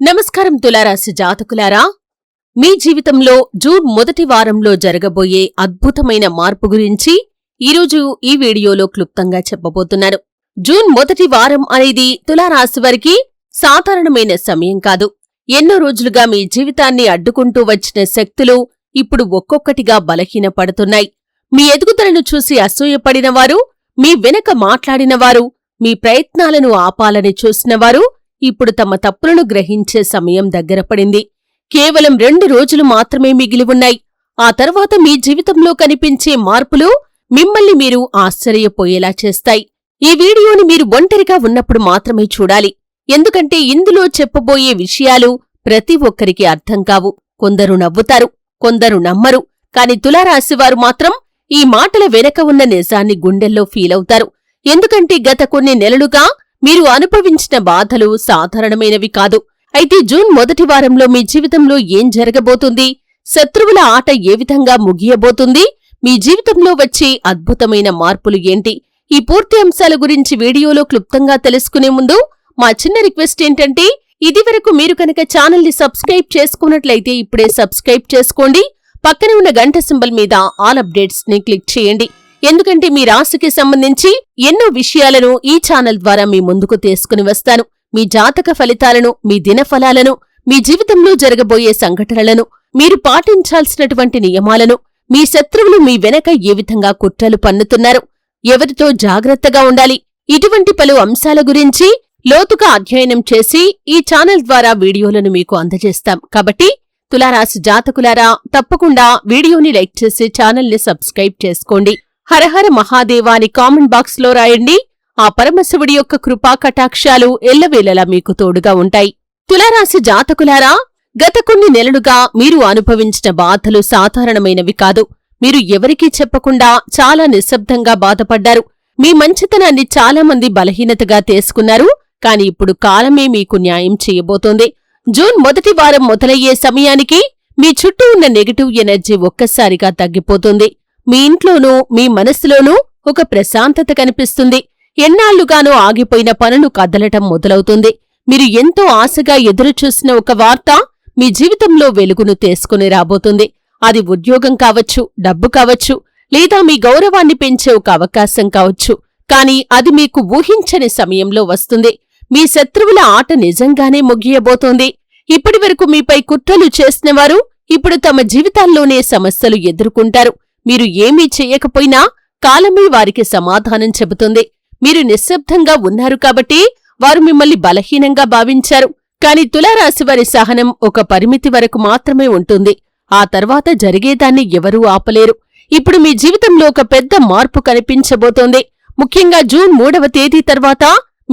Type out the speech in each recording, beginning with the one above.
నమస్కారం తులారాశి జాతకులారా, మీ జీవితంలో జూన్ మొదటి వారంలో జరగబోయే అద్భుతమైన మార్పు గురించి ఈరోజు ఈ వీడియోలో క్లుప్తంగా చెప్పబోతున్నాను. జూన్ మొదటి వారం అనేది తులారాశివారికి సాధారణమైన సమయం కాదు. ఎన్నో రోజులుగా మీ జీవితాన్ని అడ్డుకుంటూ వచ్చిన శక్తులు ఇప్పుడు ఒక్కొక్కటిగా బలహీనపడుతున్నాయి. మీ ఎదుగుదలను చూసి అసూయపడినవారు, మీ వెనక మాట్లాడినవారు, మీ ప్రయత్నాలను ఆపాలని చూసినవారు ఇప్పుడు తమ తప్పులను గ్రహించే సమయం దగ్గరపడింది. కేవలం 2 రోజులు మాత్రమే మిగిలి ఉన్నాయి. ఆ తర్వాత మీ జీవితంలో కనిపించే మార్పులు మిమ్మల్ని మీరు ఆశ్చర్యపోయేలా చేస్తాయి. ఈ వీడియోని మీరు ఒంటరిగా ఉన్నప్పుడు మాత్రమే చూడాలి. ఎందుకంటే ఇందులో చెప్పబోయే విషయాలు ప్రతి ఒక్కరికి అర్థం కావు. కొందరు నవ్వుతారు, కొందరు నమ్మరు. కాని తులారాశివారు మాత్రం ఈ మాటల వెనక ఉన్న నిజాన్ని గుండెల్లో ఫీలవుతారు. ఎందుకంటే గత కొన్ని నెలలుగా మీరు అనుభవించిన బాధలు సాధారణమైనవి కాదు. అయితే జూన్ మొదటి వారంలో మీ జీవితంలో ఏం జరగబోతుంది? శత్రువుల ఆట ఏ విధంగా ముగియబోతుంది? మీ జీవితంలో వచ్చే అద్భుతమైన మార్పులు ఏంటి? ఈ పూర్తి అంశాల గురించి వీడియోలో క్లుప్తంగా తెలుసుకునే ముందు మా చిన్న రిక్వెస్ట్ ఏంటంటే, ఇదివరకు మీరు కనుక ఛానల్ని సబ్స్క్రైబ్ చేసుకున్నట్లయితే ఇప్పుడే సబ్స్క్రైబ్ చేసుకోండి. పక్కన ఉన్న గంట సింబల్ మీద ఆల్ అప్డేట్స్ ని క్లిక్ చేయండి. ఎందుకంటే మీ రాశికి సంబంధించి ఎన్నో విషయాలను ఈ ఛానల్ ద్వారా మీ ముందుకు తీసుకుని వస్తాను. మీ జాతక ఫలితాలను, మీ దినఫలాలను, మీ జీవితంలో జరగబోయే సంఘటనలను, మీరు పాటించాల్సినటువంటి నియమాలను, మీ శత్రువులు మీ వెనక ఏ విధంగా కుట్రలు పన్నుతున్నారు, ఎవరితో జాగ్రత్తగా ఉండాలి, ఇటువంటి పలు అంశాల గురించి లోతుగా అధ్యయనం చేసి ఈ ఛానల్ ద్వారా వీడియోలను మీకు అందజేస్తాం. కాబట్టి తులారాశి జాతకులారా, తప్పకుండా వీడియోని లైక్ చేసి ఛానల్ని సబ్స్క్రైబ్ చేసుకోండి. హరహర మహాదేవాని కామెంట్ బాక్స్ లో రాయండి. ఆ పరమశివుడి యొక్క కృపా కటాక్షాలు ఎల్లవేళలా మీకు తోడుగా ఉంటాయి. తులారాశి జాతకులారా, గత కొన్ని నెలలుగా మీరు అనుభవించిన బాధలు సాధారణమైనవి కాదు. మీరు ఎవరికీ చెప్పకుండా చాలా నిశ్శబ్దంగా బాధపడ్డారు. మీ మంచితనాన్ని చాలామంది బలహీనతగా తీసుకున్నారు. కాని ఇప్పుడు కాలమే మీకు న్యాయం చేయబోతోంది. జూన్ మొదటి వారం మొదలయ్యే సమయానికి మీ చుట్టూ ఉన్న నెగటివ్ ఎనర్జీ ఒక్కసారిగా తగ్గిపోతుంది. మీ ఇంట్లోనూ మీ మనస్సులోనూ ఒక ప్రశాంతత కనిపిస్తుంది. ఎన్నాళ్లుగానో ఆగిపోయిన పనులు కదలటం మొదలవుతుంది. మీరు ఎంతో ఆశగా ఎదురుచూసిన ఒక వార్త మీ జీవితంలో వెలుగును తీసుకుని రాబోతుంది. అది ఉద్యోగం కావచ్చు, డబ్బు కావచ్చు, లేదా మీ గౌరవాన్ని పెంచే ఒక అవకాశం కావచ్చు. కాని అది మీకు ఊహించని సమయంలో వస్తుంది. మీ శత్రువుల ఆట నిజంగానే ముగియబోతోంది. ఇప్పటివరకు మీపై కుట్రలు చేసినవారు ఇప్పుడు తమ జీవితాల్లోనే సమస్యలు ఎదుర్కొంటారు. మీరు ఏమీ చెయ్యకపోయినా కాలమే వారికి సమాధానం చెబుతుంది. మీరు నిశ్శబ్దంగా ఉన్నారు కాబట్టి వారు మిమ్మల్ని బలహీనంగా భావించారు. కాని తులారాశివారి సహనం ఒక పరిమితి వరకు మాత్రమే ఉంటుంది. ఆ తర్వాత జరిగేదాన్ని ఎవరూ ఆపలేరు. ఇప్పుడు మీ జీవితంలో ఒక పెద్ద మార్పు కనిపించబోతోంది. ముఖ్యంగా జూన్ 3వ తేదీ తర్వాత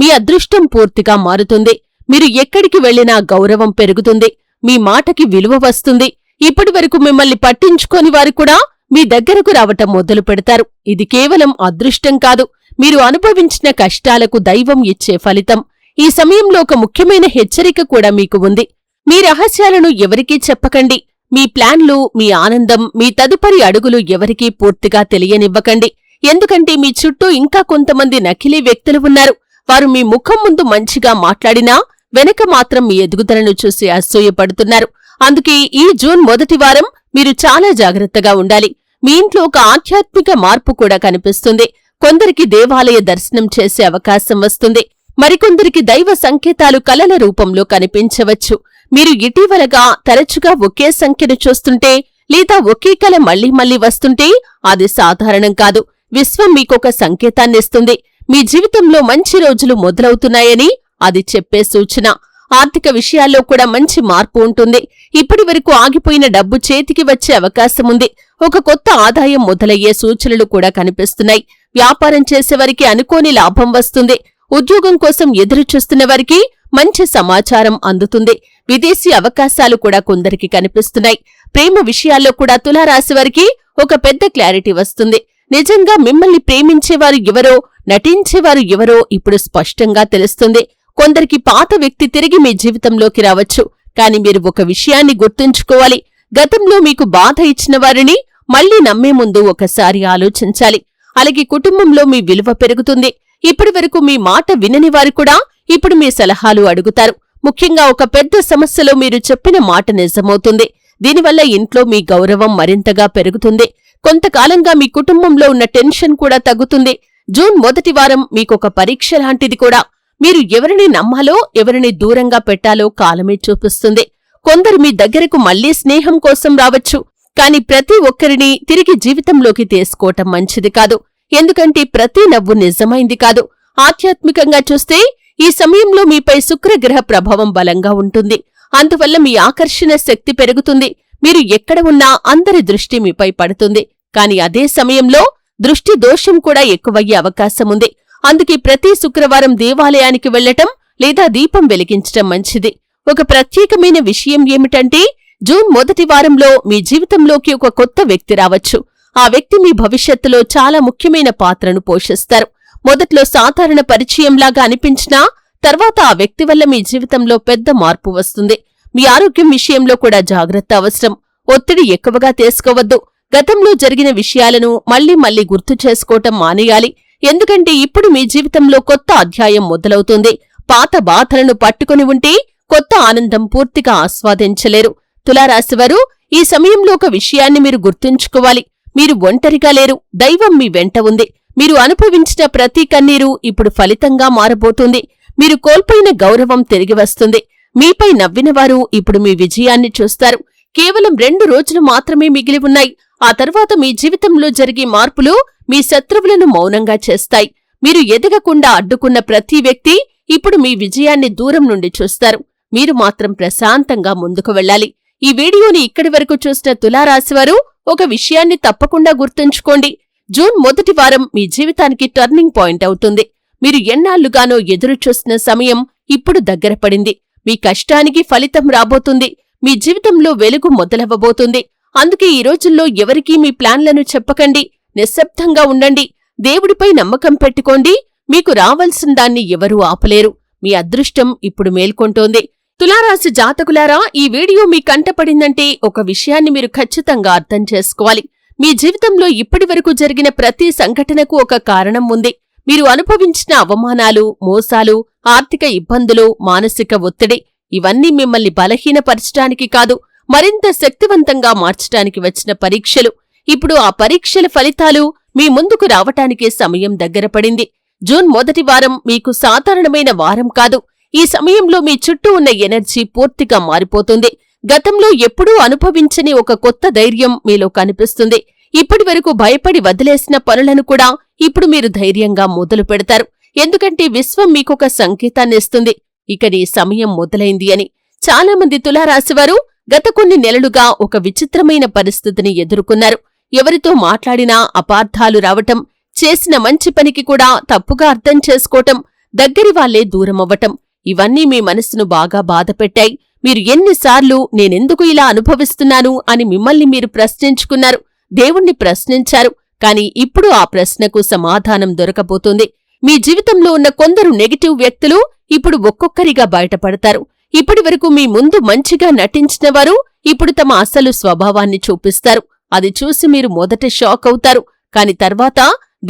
మీ అదృష్టం పూర్తిగా మారుతుంది. మీరు ఎక్కడికి వెళ్లినా గౌరవం పెరుగుతుంది. మీ మాటకి విలువ వస్తుంది. ఇప్పటివరకు మిమ్మల్ని పట్టించుకోని వారు కూడా మీ దగ్గరకు రావటం మొదలు పెడతారు. ఇది కేవలం అదృష్టం కాదు, మీరు అనుభవించిన కష్టాలకు దైవం ఇచ్చే ఫలితం. ఈ సమయంలో ఒక ముఖ్యమైన హెచ్చరిక కూడా మీకు ఉంది. మీ రహస్యాలను ఎవరికీ చెప్పకండి. మీ ప్లాన్లు, మీ ఆనందం, మీ తదుపరి అడుగులు ఎవరికీ పూర్తిగా తెలియనివ్వకండి. ఎందుకంటే మీ చుట్టూ ఇంకా కొంతమంది నకిలీ వ్యక్తులు ఉన్నారు. వారు మీ ముఖం ముందు మంచిగా మాట్లాడినా వెనక మాత్రం మీ ఎదుగుదలను చూసి అసూయపడుతున్నారు. అందుకే ఈ జూన్ మొదటి వారం మీరు చాలా జాగ్రత్తగా ఉండాలి. మీ ఇంట్లో ఒక ఆధ్యాత్మిక మార్పు కూడా కనిపిస్తుంది. కొందరికి దేవాలయ దర్శనం చేసే అవకాశం వస్తుంది. మరికొందరికి దైవ సంకేతాలు కలల రూపంలో కనిపించవచ్చు. మీరు ఇటీవలగా తరచుగా ఒకే సంఖ్యను చూస్తుంటే, లేదా ఒకే కల మళ్లీ మళ్లీ వస్తుంటే అది సాధారణం కాదు. విశ్వం మీకొక సంకేతాన్నిస్తుంది. మీ జీవితంలో మంచి రోజులు మొదలవుతున్నాయని అది చెప్పే సూచన. ఆర్థిక విషయాల్లో కూడా మంచి మార్పు ఉంటుంది. ఇప్పటివరకు ఆగిపోయిన డబ్బు చేతికి వచ్చే అవకాశముంది. ఒక కొత్త ఆదాయం మొదలయ్యే సూచనలు కూడా కనిపిస్తున్నాయి. వ్యాపారం చేసేవారికి అనుకోని లాభం వస్తుంది. ఉద్యోగం కోసం ఎదురుచూస్తున్న వారికి మంచి సమాచారం అందుతుంది. విదేశీ అవకాశాలు కూడా కొందరికి కనిపిస్తున్నాయి. ప్రేమ విషయాల్లో కూడా తులారాశివారికి ఒక పెద్ద క్లారిటీ వస్తుంది. నిజంగా మిమ్మల్ని ప్రేమించేవారు ఎవరో, నటించేవారు ఎవరో ఇప్పుడు స్పష్టంగా తెలుస్తుంది. కొందరికి పాత వ్యక్తి తిరిగి మీ జీవితంలోకి రావచ్చు. కాని మీరు ఒక విషయాన్ని గుర్తుంచుకోవాలి. గతంలో మీకు బాధ ఇచ్చిన వారిని మళ్లీ నమ్మే ముందు ఒకసారి ఆలోచించాలి. అలాగే కుటుంబంలో మీ విలువ పెరుగుతుంది. ఇప్పటివరకు మీ మాట వినని వారు కూడా ఇప్పుడు మీ సలహాలు అడుగుతారు. ముఖ్యంగా ఒక పెద్ద సమస్యలో మీరు చెప్పిన మాట నిజమవుతుంది. దీనివల్ల ఇంట్లో మీ గౌరవం మరింతగా పెరుగుతుంది. కొంతకాలంగా మీ కుటుంబంలో ఉన్న టెన్షన్ కూడా తగ్గుతుంది. జూన్ మొదటి వారం మీకొక పరీక్ష లాంటిది కూడా. మీరు ఎవరిని నమ్మాలో ఎవరిని దూరంగా పెట్టాలో కాలమే చూపిస్తుంది. కొందరు మీ దగ్గరకు మళ్లీ స్నేహం కోసం రావచ్చు, కాని ప్రతి ఒక్కరిని తిరిగి జీవితంలోకి తీసుకోవటం మంచిది కాదు. ఎందుకంటే ప్రతి నవ్వు నిజమైంది కాదు. ఆధ్యాత్మికంగా చూస్తే ఈ సమయంలో మీపై శుక్రగ్రహ ప్రభావం బలంగా ఉంటుంది. అందువల్ల మీ ఆకర్షణ శక్తి పెరుగుతుంది. మీరు ఎక్కడ ఉన్నా అందరి దృష్టి మీపై పడుతుంది. కాని అదే సమయంలో దృష్టి దోషం కూడా ఎక్కువయ్యే అవకాశముంది. అందుకే ప్రతి శుక్రవారం దేవాలయానికి వెళ్లటం లేదా దీపం వెలిగించటం మంచిది. ఒక ప్రత్యేకమైన విషయం ఏమిటంటే జూన్ మొదటి వారంలో మీ జీవితంలోకి ఒక కొత్త వ్యక్తి రావచ్చు. ఆ వ్యక్తి మీ భవిష్యత్తులో చాలా ముఖ్యమైన పాత్రను పోషిస్తారు. మొదట్లో సాధారణ పరిచయంలాగా అనిపించినా తర్వాత ఆ వ్యక్తి వల్ల మీ జీవితంలో పెద్ద మార్పు వస్తుంది. మీ ఆరోగ్యం విషయంలో కూడా జాగ్రత్త అవసరం. ఒత్తిడి ఎక్కువగా తీసుకోవద్దు. గతంలో జరిగిన విషయాలను మళ్లీ మళ్లీ గుర్తు చేసుకోవటం మానేయాలి. ఎందుకంటే ఇప్పుడు మీ జీవితంలో కొత్త అధ్యాయం మొదలవుతుంది. పాత బాధలను పట్టుకుని ఉంటే కొత్త ఆనందం పూర్తిగా ఆస్వాదించలేరు. తులారాశివారు, ఈ సమయంలో ఒక విషయాన్ని మీరు గుర్తుంచుకోవాలి. మీరు ఒంటరిగా లేరు. దైవం మీ వెంట ఉంది. మీరు అనుభవించిన ప్రతి కన్నీరు ఇప్పుడు ఫలితంగా మారబోతుంది. మీరు కోల్పోయిన గౌరవం తిరిగి వస్తుంది. మీపై నవ్వినవారు ఇప్పుడు మీ విజయాన్ని చూస్తారు. కేవలం 2 రోజులు మాత్రమే మిగిలి ఉన్నాయి. ఆ తర్వాత మీ జీవితంలో జరిగే మార్పులు మీ శత్రువులను మౌనంగా చేస్తాయి. మీరు ఎదగకుండా అడ్డుకున్న ప్రతి వ్యక్తి ఇప్పుడు మీ విజయాన్ని దూరం నుండి చూస్తారు. మీరు మాత్రం ప్రశాంతంగా ముందుకు వెళ్ళాలి. ఈ వీడియోని ఇక్కడి వరకు చూసిన తులారాశివారు ఒక విషయాన్ని తప్పకుండా గుర్తుంచుకోండి. జూన్ మొదటి వారం మీ జీవితానికి టర్నింగ్ పాయింట్ అవుతుంది. మీరు ఎన్నాళ్లుగానో ఎదురుచూస్తున్న సమయం ఇప్పుడు దగ్గర పడింది. మీ కష్టానికి ఫలితం రాబోతుంది. మీ జీవితంలో వెలుగు మొదలవ్వబోతుంది. అందుకే ఈ రోజుల్లో ఎవరికీ మీ ప్లాన్లను చెప్పకండి. నిశ్శబ్దంగా ఉండండి. దేవుడిపై నమ్మకం పెట్టుకోండి. మీకు రావాల్సిన దాన్ని ఎవరూ ఆపలేరు. మీ అదృష్టం ఇప్పుడు మేల్కొంటోంది. తులారాశి జాతకులారా, ఈ వీడియో మీ కంటపడిందంటే ఒక విషయాన్ని మీరు ఖచ్చితంగా అర్థం చేసుకోవాలి. మీ జీవితంలో ఇప్పటివరకు జరిగిన ప్రతి సంఘటనకు ఒక కారణం ఉంది. మీరు అనుభవించిన అవమానాలు, మోసాలు, ఆర్థిక ఇబ్బందులు, మానసిక ఒత్తిడి ఇవన్నీ మిమ్మల్ని బలహీనపరచటానికి కాదు, మరింత శక్తివంతంగా మార్చటానికి వచ్చిన పరీక్షలు. ఇప్పుడు ఆ పరీక్షల ఫలితాలు మీ ముందుకు రావటానికే సమయం దగ్గర పడింది. జూన్ మొదటి వారం మీకు సాధారణమైన వారం కాదు. ఈ సమయంలో మీ చుట్టూ ఉన్న ఎనర్జీ పూర్తిగా మారిపోతుంది. గతంలో ఎప్పుడూ అనుభవించని ఒక కొత్త ధైర్యం మీలో కనిపిస్తుంది. ఇప్పటివరకు భయపడి వదిలేసిన పనులను కూడా ఇప్పుడు మీరు ధైర్యంగా మొదలు పెడతారు. ఎందుకంటే విశ్వం మీకొక సంకేతాన్నిస్తుంది, ఇక నీ సమయం మొదలైంది అని. చాలామంది తులారాశివారు గత కొన్ని నెలలుగా ఒక విచిత్రమైన పరిస్థితిని ఎదుర్కొన్నారు. ఎవరితో మాట్లాడినా అపార్థాలు రావటం, చేసిన మంచి పనికి కూడా తప్పుగా అర్థం చేసుకోవటం, దగ్గరి వాళ్లే దూరమవ్వటం ఇవన్నీ మీ మనసును బాగా బాధపెట్టాయి. మీరు ఎన్నిసార్లు నేనెందుకు ఇలా అనుభవిస్తున్నాను అని మిమ్మల్ని మీరు ప్రశ్నించుకున్నారు. దేవుణ్ణి ప్రశ్నించారు. కాని ఇప్పుడు ఆ ప్రశ్నకు సమాధానం దొరకబోతుంది. మీ జీవితంలో ఉన్న కొందరు నెగటివ్ వ్యక్తులు ఇప్పుడు ఒక్కొక్కరిగా బయటపడతారు. ఇప్పటివరకు మీ ముందు మంచిగా నటించినవారు ఇప్పుడు తమ అసలు స్వభావాన్ని చూపిస్తారు. అది చూసి మీరు మొదట షాక్ అవుతారు. కాని తర్వాత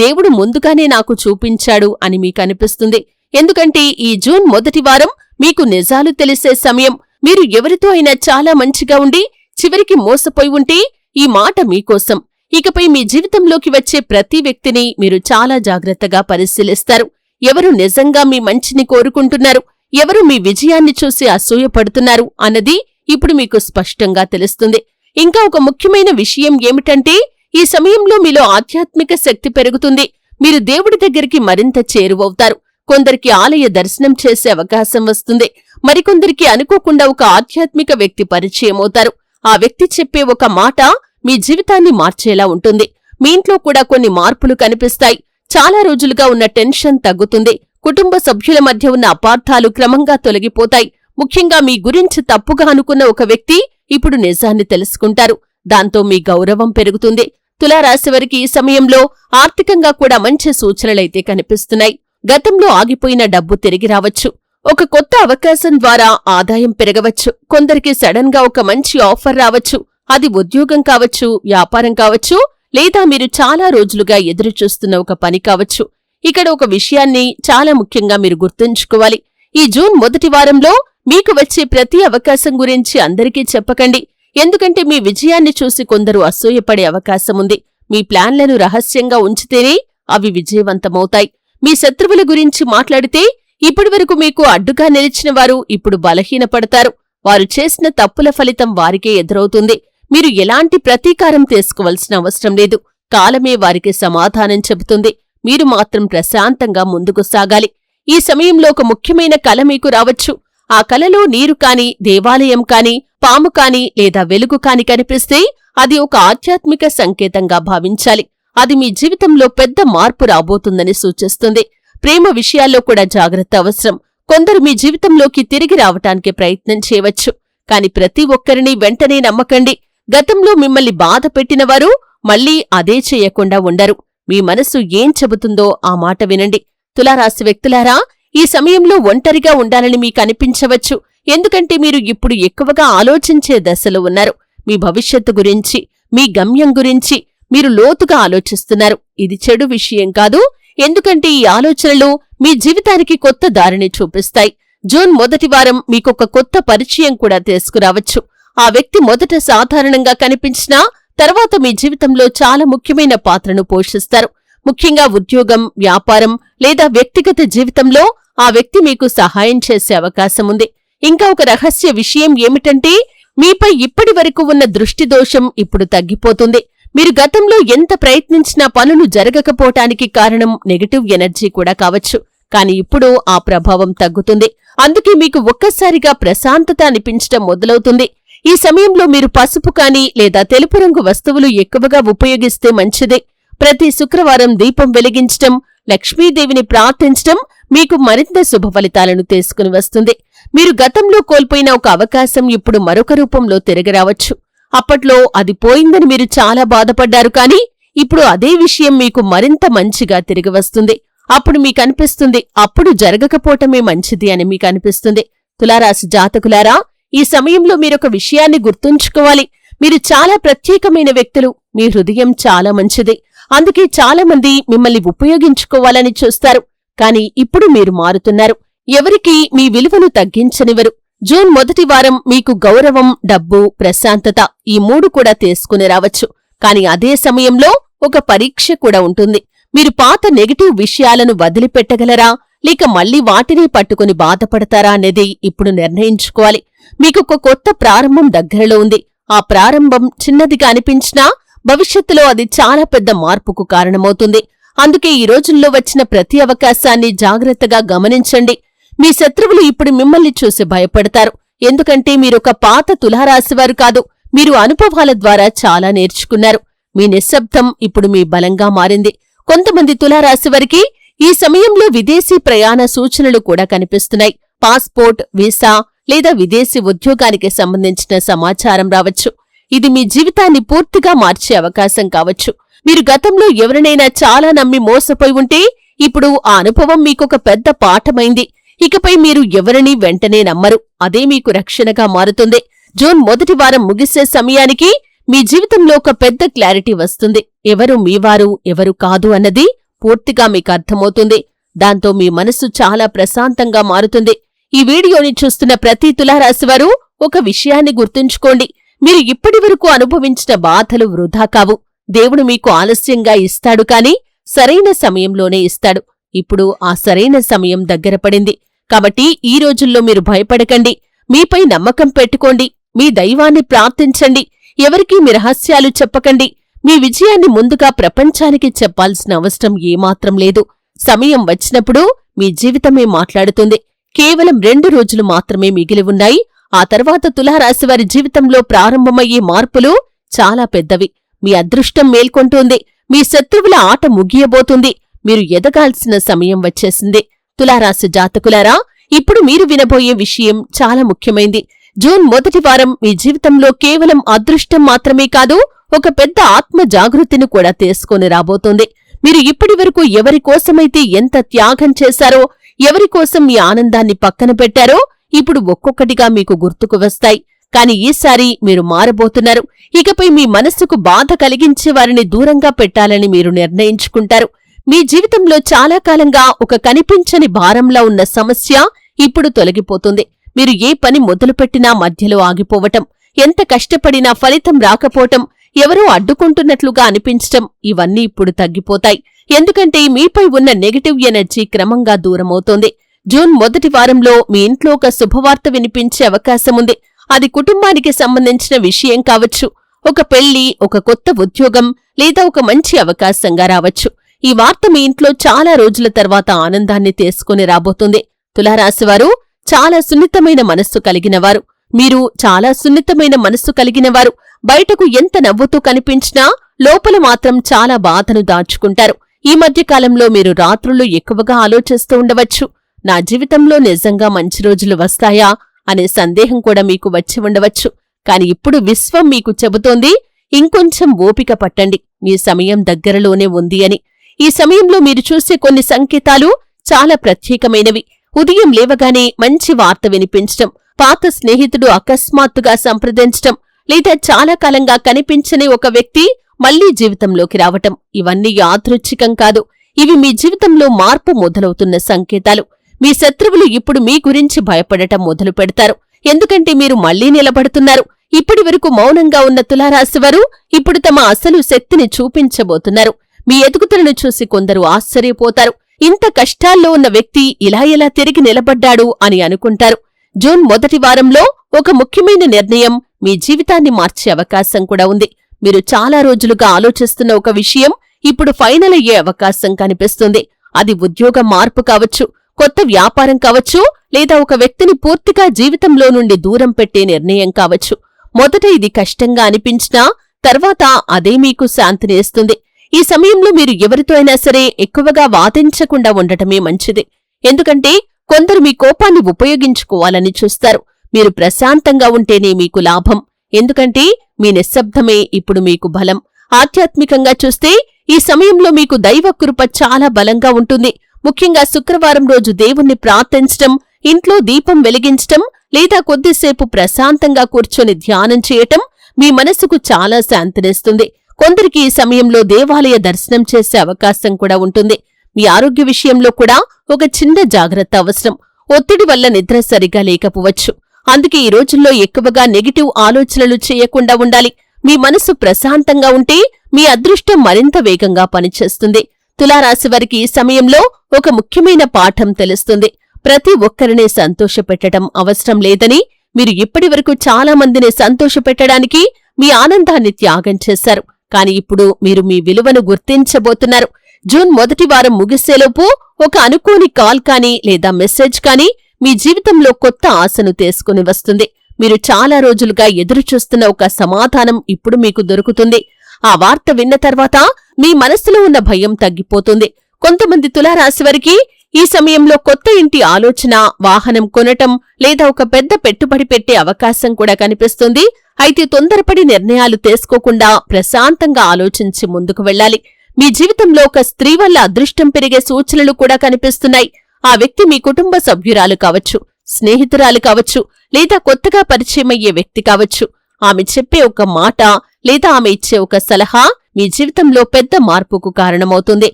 దేవుడు ముందుగానే నాకు చూపించాడు అని మీకనిపిస్తుంది. ఎందుకంటే ఈ జూన్ మొదటి వారం మీకు నిజాలు తెలిసే సమయం. మీరు ఎవరితో అయినా చాలా మంచిగా ఉండి చివరికి మోసపోయి ఉంటే ఈ మాట మీకోసం. ఇకపై మీ జీవితంలోకి వచ్చే ప్రతి వ్యక్తిని మీరు చాలా జాగ్రత్తగా పరిశీలిస్తారు. ఎవరు నిజంగా మీ మంచిని కోరుకుంటున్నారు, ఎవరు మీ విజయాన్ని చూసి అసూయపడుతున్నారు అన్నది ఇప్పుడు మీకు స్పష్టంగా తెలుస్తుంది. ఇంకా ఒక ముఖ్యమైన విషయం ఏమిటంటే ఈ సమయంలో మీలో ఆధ్యాత్మిక శక్తి పెరుగుతుంది. మీరు దేవుడి దగ్గరికి మరింత చేరువవుతారు. కొందరికి ఆలయ దర్శనం చేసే అవకాశం వస్తుంది. మరికొందరికి అనుకోకుండా ఒక ఆధ్యాత్మిక వ్యక్తి పరిచయమవుతారు. ఆ వ్యక్తి చెప్పే ఒక మాట మీ జీవితాన్ని మార్చేలా ఉంటుంది. మీ ఇంట్లో కూడా కొన్ని మార్పులు కనిపిస్తాయి. చాలా రోజులుగా ఉన్న టెన్షన్ తగ్గుతుంది. కుటుంబ సభ్యుల మధ్య ఉన్న అపార్థాలు క్రమంగా తొలగిపోతాయి. ముఖ్యంగా మీ గురించి తప్పుగా అనుకున్న ఒక వ్యక్తి ఇప్పుడు నిజాన్ని తెలుసుకుంటారు. దాంతో మీ గౌరవం పెరుగుతుంది. తులారాశివారికి ఈ సమయంలో ఆర్థికంగా కూడా మంచి సూచనలైతే కనిపిస్తున్నాయి. గతంలో ఆగిపోయిన డబ్బు తిరిగి రావచ్చు. ఒక కొత్త అవకాశం ద్వారా ఆదాయం పెరగవచ్చు. కొందరికి సడన్ గా ఒక మంచి ఆఫర్ రావచ్చు. అది ఉద్యోగం కావచ్చు, వ్యాపారం కావచ్చు, లేదా మీరు చాలా రోజులుగా ఎదురుచూస్తున్న ఒక పని కావచ్చు. ఇక్కడ ఒక విషయాన్ని చాలా ముఖ్యంగా మీరు గుర్తుంచుకోవాలి. ఈ జూన్ మొదటి వారంలో మీకు వచ్చే ప్రతి అవకాశం గురించి అందరికీ చెప్పకండి. ఎందుకంటే మీ విజయాన్ని చూసి కొందరు అసూయపడే అవకాశముంది. మీ ప్లాన్లను రహస్యంగా ఉంచితేనే అవి విజయవంతమవుతాయి. మీ శత్రువుల గురించి మాట్లాడితే ఇప్పటివరకు మీకు అడ్డుగా నిలిచిన వారు ఇప్పుడు బలహీనపడతారు. వారు చేసిన తప్పుల ఫలితం వారికే ఎదురవుతుంది. మీరు ఎలాంటి ప్రతీకారం తీసుకోవలసిన అవసరం లేదు. కాలమే వారికి సమాధానం చెబుతుంది. మీరు మాత్రం ప్రశాంతంగా ముందుకు సాగాలి. ఈ సమయంలో ఒక ముఖ్యమైన కల మీకు రావచ్చు. ఆ కలలో నీరు కాని, దేవాలయం కాని, పాము కాని లేదా వెలుగు కాని కనిపిస్తే అది ఒక ఆధ్యాత్మిక సంకేతంగా భావించాలి. అది మీ జీవితంలో పెద్ద మార్పు రాబోతుందని సూచిస్తుంది. ప్రేమ విషయాల్లో కూడా జాగ్రత్త అవసరం. కొందరు మీ జీవితంలోకి తిరిగి రావటానికి ప్రయత్నం చేయవచ్చు. కాని ప్రతి ఒక్కరిని వెంటనే నమ్మకండి. గతంలో మిమ్మల్ని బాధ పెట్టినవారు మళ్లీ అదే చేయకుండా ఉండరు. మీ మనసు ఏం చెబుతుందో ఆ మాట వినండి. తులారాశి వ్యక్తులారా, ఈ సమయంలో ఒంటరిగా ఉండాలని మీకు అనిపించవచ్చు. ఎందుకంటే మీరు ఇప్పుడు ఎక్కువగా ఆలోచించే దశలో ఉన్నారు. మీ భవిష్యత్తు గురించి, మీ గమ్యం గురించి మీరు లోతుగా ఆలోచిస్తున్నారు. ఇది చెడు విషయం కాదు. ఎందుకంటే ఈ ఆలోచనలు మీ జీవితానికి కొత్త దారిని చూపిస్తాయి. జూన్ మొదటి వారం మీకొక కొత్త పరిచయం కూడా తీసుకురావచ్చు. ఆ వ్యక్తి మొదట సాధారణంగా కనిపించినా తర్వాత మీ జీవితంలో చాలా ముఖ్యమైన పాత్రను పోషిస్తారు. ముఖ్యంగా ఉద్యోగం, వ్యాపారం లేదా వ్యక్తిగత జీవితంలో ఆ వ్యక్తి మీకు సహాయం చేసే అవకాశముంది. ఇంకా ఒక రహస్య విషయం ఏమిటంటే మీపై ఇప్పటి వరకు ఉన్న దృష్టి దోషం ఇప్పుడు తగ్గిపోతుంది. మీరు గతంలో ఎంత ప్రయత్నించినా పనులు జరగకపోవటానికి కారణం నెగటివ్ ఎనర్జీ కూడా కావచ్చు. కాని ఇప్పుడు ఆ ప్రభావం తగ్గుతుంది. అందుకే మీకు ఒక్కసారిగా ప్రశాంతత అనిపించటం మొదలవుతుంది. ఈ సమయంలో మీరు పసుపు కాని లేదా తెలుపు రంగు వస్తువులు ఎక్కువగా ఉపయోగిస్తే మంచిదే. ప్రతి శుక్రవారం దీపం వెలిగించటం, లక్ష్మీదేవిని ప్రార్థించటం మీకు మరింత శుభ ఫలితాలను తీసుకుని వస్తుంది. మీరు గతంలో కోల్పోయిన ఒక అవకాశం ఇప్పుడు మరొక రూపంలో తిరగరావచ్చు. అప్పట్లో అది పోయిందని మీరు చాలా బాధపడ్డారు. కాని ఇప్పుడు అదే విషయం మీకు మరింత మంచిగా తిరిగి వస్తుంది. అప్పుడు మీకనిపిస్తుంది అప్పుడు జరగకపోవటమే మంచిది అని మీకనిపిస్తుంది. తులారాశి జాతకులారా, ఈ సమయంలో మీరొక విషయాన్ని గుర్తుంచుకోవాలి. మీరు చాలా ప్రత్యేకమైన వ్యక్తులు. మీ హృదయం చాలా మంచిది. అందుకే చాలా మంది మిమ్మల్ని ఉపయోగించుకోవాలని చూస్తారు. కాని ఇప్పుడు మీరు మారుతున్నారు. ఎవరికీ మీ విలువను తగ్గించనివ్వరు. జూన్ మొదటి వారం మీకు గౌరవం, డబ్బు, ప్రశాంతత ఈ మూడు కూడా తీసుకుని రావచ్చు. కాని అదే సమయంలో ఒక పరీక్ష కూడా ఉంటుంది. మీరు పాత నెగటివ్ విషయాలను వదిలిపెట్టగలరా లేక మళ్లీ వాటిని పట్టుకుని బాధపడతారా అనేది ఇప్పుడు నిర్ణయించుకోవాలి. మీకొక కొత్త ప్రారంభం దగ్గరలో ఉంది. ఆ ప్రారంభం చిన్నదిగా అనిపించినా భవిష్యత్తులో అది చాలా పెద్ద మార్పుకు కారణమవుతుంది. అందుకే ఈ రోజుల్లో వచ్చిన ప్రతి అవకాశాన్ని జాగ్రత్తగా గమనించండి. మీ శత్రువులు ఇప్పుడు మిమ్మల్ని చూసి భయపడతారు. ఎందుకంటే మీరొక పాత తులారాశివారు కాదు. మీరు అనుభవాల ద్వారా చాలా నేర్చుకున్నారు. మీ నిశ్శబ్దం ఇప్పుడు మీ బలంగా మారింది. కొంతమంది తులారాశివారికి ఈ సమయంలో విదేశీ ప్రయాణ సూచనలు కూడా కనిపిస్తున్నాయి. పాస్పోర్ట్, వీసా లేదా విదేశీ ఉద్యోగానికి సంబంధించిన సమాచారం రావచ్చు. ఇది మీ జీవితాన్ని పూర్తిగా మార్చే అవకాశం కావచ్చు. మీరు గతంలో ఎవరినైనా చాలా నమ్మి మోసపోయి ఉంటే ఇప్పుడు ఆ అనుభవం మీకొక పెద్ద పాఠమైంది. ఇకపై మీరు ఎవరినీ వెంటనే నమ్మరు. అదే మీకు రక్షణగా మారుతుంది. జూన్ మొదటి వారం ముగిసే సమయానికి మీ జీవితంలో ఒక పెద్ద క్లారిటీ వస్తుంది. ఎవరు మీవారు, ఎవరు కాదు అన్నది పూర్తిగా మీకు అర్థమవుతుంది. దాంతో మీ మనసు చాలా ప్రశాంతంగా మారుతుంది. ఈ వీడియోని చూస్తున్న ప్రతి తులారాశివారు ఒక విషయాన్ని గుర్తుంచుకోండి. మీరు ఇప్పటివరకు అనుభవించిన బాధలు వృధా కావు. దేవుడు మీకు ఆలస్యంగా ఇస్తాడు కాని సరైన సమయంలోనే ఇస్తాడు. ఇప్పుడు ఆ సరైన సమయం దగ్గర పడింది. కాబట్టి ఈ రోజుల్లో మీరు భయపడకండి. మీపై నమ్మకం పెట్టుకోండి. మీ దైవాన్ని ప్రార్థించండి. ఎవరికీ మీ రహస్యాలు చెప్పకండి. మీ విజయాన్ని ముందుగా ప్రపంచానికి చెప్పాల్సిన అవసరం ఏమాత్రం లేదు. సమయం వచ్చినప్పుడు మీ జీవితమే మాట్లాడుతుంది. కేవలం 2 రోజులు మాత్రమే మిగిలి ఉన్నాయి. ఆ తర్వాత తులారాశివారి జీవితంలో ప్రారంభమయ్యే మార్పులు చాలా పెద్దవి. మీ అదృష్టం మేల్కొంటుంది. మీ శత్రువుల ఆట ముగియబోతుంది. మీరు ఎదగాల్సిన సమయం వచ్చేసింది. తులారాశి జాతకులారా, ఇప్పుడు మీరు వినబోయే విషయం చాలా ముఖ్యమైంది. జూన్ మొదటి వారం మీ జీవితంలో కేవలం అదృష్టం మాత్రమే కాదు, ఒక పెద్ద ఆత్మ జాగృతిని కూడా తీసుకొని రాబోతోంది. మీరు ఇప్పటివరకు ఎవరికోసమైతే ఎంత త్యాగం చేశారో, ఎవరికోసం మీ ఆనందాన్ని పక్కన పెట్టారో ఇప్పుడు ఒక్కొక్కటిగా మీకు గుర్తుకు వస్తాయి. కాని ఈసారి మీరు మారబోతున్నారు. ఇకపై మీ మనస్సుకు బాధ కలిగించే వారిని దూరంగా పెట్టాలని మీరు నిర్ణయించుకుంటారు. మీ జీవితంలో చాలా కాలంగా ఒక కనిపించని భారంలా ఉన్న సమస్య ఇప్పుడు తొలగిపోతుంది. మీరు ఏ పని మొదలుపెట్టినా మధ్యలో ఆగిపోవటం, ఎంత కష్టపడినా ఫలితం రాకపోవటం, ఎవరో అడ్డుకుంటున్నట్లుగా అనిపించటం ఇవన్నీ ఇప్పుడు తగ్గిపోతాయి. ఎందుకంటే మీపై ఉన్న నెగటివ్ ఎనర్జీ క్రమంగా దూరమవుతోంది. జూన్ మొదటి వారంలో మీ ఇంట్లో ఒక శుభవార్త వినిపించే అవకాశముంది. అది కుటుంబానికి సంబంధించిన విషయం కావచ్చు, ఒక పెళ్లి, ఒక కొత్త ఉద్యోగం లేదా ఒక మంచి అవకాశంగా రావచ్చు. ఈ వార్త మీ ఇంట్లో చాలా రోజుల తర్వాత ఆనందాన్ని తీసుకుని రాబోతుంది. తులారాశివారు చాలా సున్నితమైన మనస్సు కలిగినవారు. మీరు చాలా సున్నితమైన మనస్సు కలిగినవారు. బయటకు ఎంత నవ్వుతూ కనిపించినా లోపల మాత్రం చాలా బాధను దాచుకుంటారు. ఈ మధ్య కాలంలో మీరు రాత్రులు ఎక్కువగా ఆలోచిస్తూ ఉండవచ్చు. నా జీవితంలో నిజంగా మంచి రోజులు వస్తాయా అనే సందేహం కూడా మీకు వచ్చి ఉండవచ్చు. కాని ఇప్పుడు విశ్వం మీకు చెబుతోంది, ఇంకొంచెం ఓపిక పట్టండి, మీ సమయం దగ్గరలోనే ఉంది అని. ఈ సమయంలో మీరు చూసే కొన్ని సంకేతాలు చాలా ప్రత్యేకమైనవి. ఉదయం లేవగానే మంచి వార్త వినిపించటం, పాత స్నేహితుడు అకస్మాత్తుగా సంప్రదించటం, లేదా చాలా కాలంగా కనిపించని ఒక వ్యక్తి మళ్లీ జీవితంలోకి రావటం ఇవన్నీ యాదృచ్ఛికం కాదు. ఇవి మీ జీవితంలో మార్పు మొదలవుతున్న సంకేతాలు. మీ శత్రువులు ఇప్పుడు మీ గురించి భయపడటం మొదలు పెడతారు. ఎందుకంటే మీరు మళ్లీ నిలబడుతున్నారు. ఇప్పటి వరకు మౌనంగా ఉన్న తులారాశివారు ఇప్పుడు తమ అసలు శక్తిని చూపించబోతున్నారు. మీ ఎదుగుదలను చూసి కొందరు ఆశ్చర్యపోతారు. ఇంత కష్టాల్లో ఉన్న వ్యక్తి ఇలా ఎలా తిరిగి నిలబడ్డాడు అని అనుకుంటారు. జూన్ మొదటి వారంలో ఒక ముఖ్యమైన నిర్ణయం మీ జీవితాన్ని మార్చే అవకాశం కూడా ఉంది. మీరు చాలా రోజులుగా ఆలోచిస్తున్న ఒక విషయం ఇప్పుడు ఫైనల్ అయ్యే అవకాశం కనిపిస్తుంది. అది ఉద్యోగ మార్పు కావచ్చు, కొత్త వ్యాపారం కావచ్చు, లేదా ఒక వ్యక్తిని పూర్తిగా జీవితంలో నుండి దూరం పెట్టే నిర్ణయం కావచ్చు. మొదట ఇది కష్టంగా అనిపించినా తర్వాత అదే మీకు శాంతిని ఇస్తుంది. ఈ సమయంలో మీరు ఎవరితో అయినా సరే ఎక్కువగా వాదించకుండా ఉండటమే మంచిది. ఎందుకంటే కొందరు మీ కోపాన్ని ఉపయోగించుకోవాలని చూస్తారు. మీరు ప్రశాంతంగా ఉంటేనే మీకు లాభం. ఎందుకంటే మీ నిశ్శబ్దమే ఇప్పుడు మీకు బలం. ఆధ్యాత్మికంగా చూస్తే ఈ సమయంలో మీకు దైవ కృప చాలా బలంగా ఉంటుంది. ముఖ్యంగా శుక్రవారం రోజు దేవుణ్ణి ప్రార్థించటం, ఇంట్లో దీపం వెలిగించటం లేదా కొద్దిసేపు ప్రశాంతంగా కూర్చొని ధ్యానం చేయటం మీ మనసుకు చాలా శాంతినిస్తుంది. కొందరికి ఈ సమయంలో దేవాలయ దర్శనం చేసే అవకాశం కూడా ఉంటుంది. మీ ఆరోగ్య విషయంలో కూడా ఒక చిన్న జాగ్రత్త అవసరం. ఒత్తిడి వల్ల నిద్ర సరిగా లేకపోవచ్చు. అందుకే ఈ రోజుల్లో ఎక్కువగా నెగిటివ్ ఆలోచనలు చేయకుండా ఉండాలి. మీ మనసు ప్రశాంతంగా ఉంటే మీ అదృష్టం మరింత వేగంగా పనిచేస్తుంది. తులారాశివారికి ఈ సమయంలో ఒక ముఖ్యమైన పాఠం తెలుస్తుంది. ప్రతి ఒక్కరినే సంతోషపెట్టడం అవసరం లేదని, మీరు ఇప్పటివరకు చాలా మందిని సంతోషపెట్టడానికి మీ ఆనందాన్ని త్యాగం చేశారు. కాని ఇప్పుడు మీరు మీ విలువను గుర్తించబోతున్నారు. జూన్ మొదటి వారం ముగిసేలోపు ఒక అనుకోని కాల్ కానీ లేదా మెసేజ్ కానీ మీ జీవితంలో కొత్త ఆశను తీసుకుని వస్తుంది. మీరు చాలా రోజులుగా ఎదురుచూస్తున్న ఒక సమాధానం ఇప్పుడు మీకు దొరుకుతుంది. ఆ వార్త విన్న తర్వాత మీ మనసులో ఉన్న భయం తగ్గిపోతుంది. కొంతమంది తులారాశివారికి ఈ సమయంలో కొత్త ఇంటి ఆలోచన, వాహనం కొనటం లేదా ఒక పెద్ద పెట్టుబడి పెట్టే అవకాశం కూడా కనిపిస్తుంది. అయితే తొందరపడి నిర్ణయాలు తీసుకోకుండా ప్రశాంతంగా ఆలోచించి ముందుకు వెళ్ళాలి. మీ జీవితంలో ఒక స్త్రీ వల్ల అదృష్టం పెరిగే సూచనలు కూడా కనిపిస్తున్నాయి. ఆ వ్యక్తి మీ కుటుంబ సభ్యురాలు కావచ్చు, స్నేహితురాలు కావచ్చు, లేదా కొత్తగా పరిచయమయ్యే వ్యక్తి కావచ్చు. ఆమె చెప్పే ఒక మాట లేదా ఆమె ఇచ్చే ఒక సలహా మీ జీవితంలో పెద్ద మార్పుకు కారణమవుతుంది.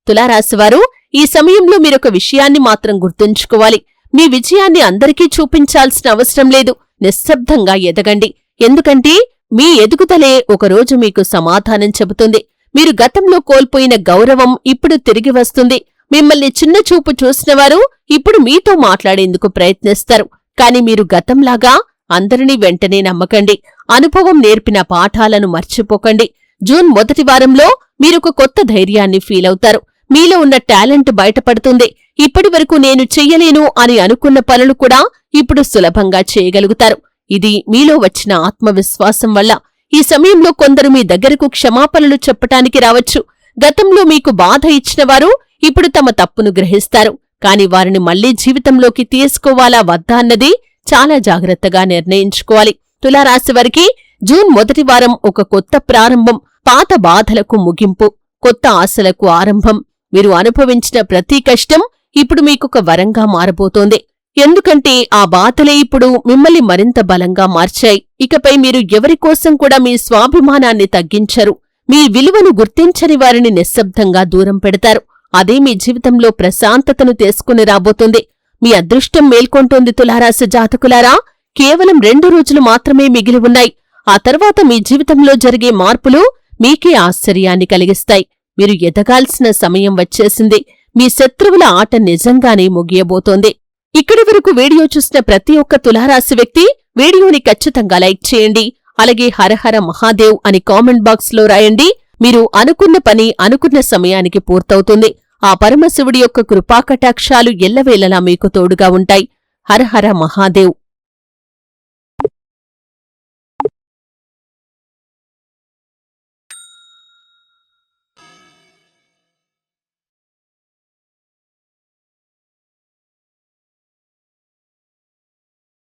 తులారాశివారు ఈ సమయంలో మీరొక విషయాన్ని మాత్రం గుర్తుంచుకోవాలి. మీ విజయాన్ని అందరికీ చూపించాల్సిన అవసరం లేదు. నిశ్శబ్దంగా ఎదగండి. ఎందుకంటే మీ ఎదుగుదలే ఒకరోజు మీకు సమాధానం చెబుతుంది. మీరు గతంలో కోల్పోయిన గౌరవం ఇప్పుడు తిరిగి వస్తుంది. మిమ్మల్ని చిన్న చూపు చూసినవారు ఇప్పుడు మీతో మాట్లాడేందుకు ప్రయత్నిస్తారు. కాని మీరు గతంలాగా అందరినీ వెంటనే నమ్మకండి. అనుభవం నేర్పిన పాఠాలను మర్చిపోకండి. జూన్ మొదటి వారంలో మీరొక కొత్త ధైర్యాన్ని ఫీలవుతారు. మీలో ఉన్న టాలెంట్ బయటపడుతుంది. ఇప్పటివరకు నేను చెయ్యలేను అని అనుకున్న పనులు కూడా ఇప్పుడు సులభంగా చేయగలుగుతారు. ఇది మీలో వచ్చిన ఆత్మవిశ్వాసం వల్ల. ఈ సమయంలో కొందరు మీ దగ్గరకు క్షమాపణలు చెప్పటానికి రావచ్చు. గతంలో మీకు బాధ ఇచ్చినవారు ఇప్పుడు తమ తప్పును గ్రహిస్తారు. కాని వారిని మళ్లీ జీవితంలోకి తీసుకోవాలా వద్దా అన్నది చాలా జాగ్రత్తగా నిర్ణయించుకోవాలి. తులారాశివారికి జూన్ మొదటి వారం ఒక కొత్త ప్రారంభం, పాత బాధలకు ముగింపు, కొత్త ఆశలకు ఆరంభం. మీరు అనుభవించిన ప్రతి కష్టం ఇప్పుడు మీకొక వరంగా మారబోతోంది. ఎందుకంటే ఆ బాధలే ఇప్పుడు మిమ్మల్ని మరింత బలంగా మార్చాయి. ఇకపై మీరు ఎవరికోసం కూడా మీ స్వాభిమానాన్ని తగ్గించరు. మీ విలువను గుర్తించని వారిని నిశ్శబ్దంగా దూరం పెడతారు. అదే మీ జీవితంలో ప్రశాంతతను తీసుకుని రాబోతుంది. మీ అదృష్టం మేల్కొంటోంది తులారాశి జాతకులారా. కేవలం 2 రోజులు మాత్రమే మిగిలి ఉన్నాయి. ఆ తర్వాత మీ జీవితంలో జరిగే మార్పులు మీకే ఆశ్చర్యాన్ని కలిగిస్తాయి. మీరు ఎదగాల్సిన సమయం వచ్చేసింది. మీ శత్రువుల ఆట నిజంగానే ముగియబోతోంది. ఇక్కడి వరకు వీడియో చూసిన ప్రతి ఒక్క తులారాశి వ్యక్తి వీడియోని ఖచ్చితంగా లైక్ చేయండి. అలాగే హరహర మహాదేవ్ అని కామెంట్ బాక్స్లో రాయండి. మీరు అనుకున్న పని అనుకున్న సమయానికి పూర్తవుతుంది. ఆ పరమశివుడి యొక్క కృపాకటాక్షాలు ఎల్లవేళలా మీకు తోడుగా ఉంటాయి. హరహర మహాదేవ్.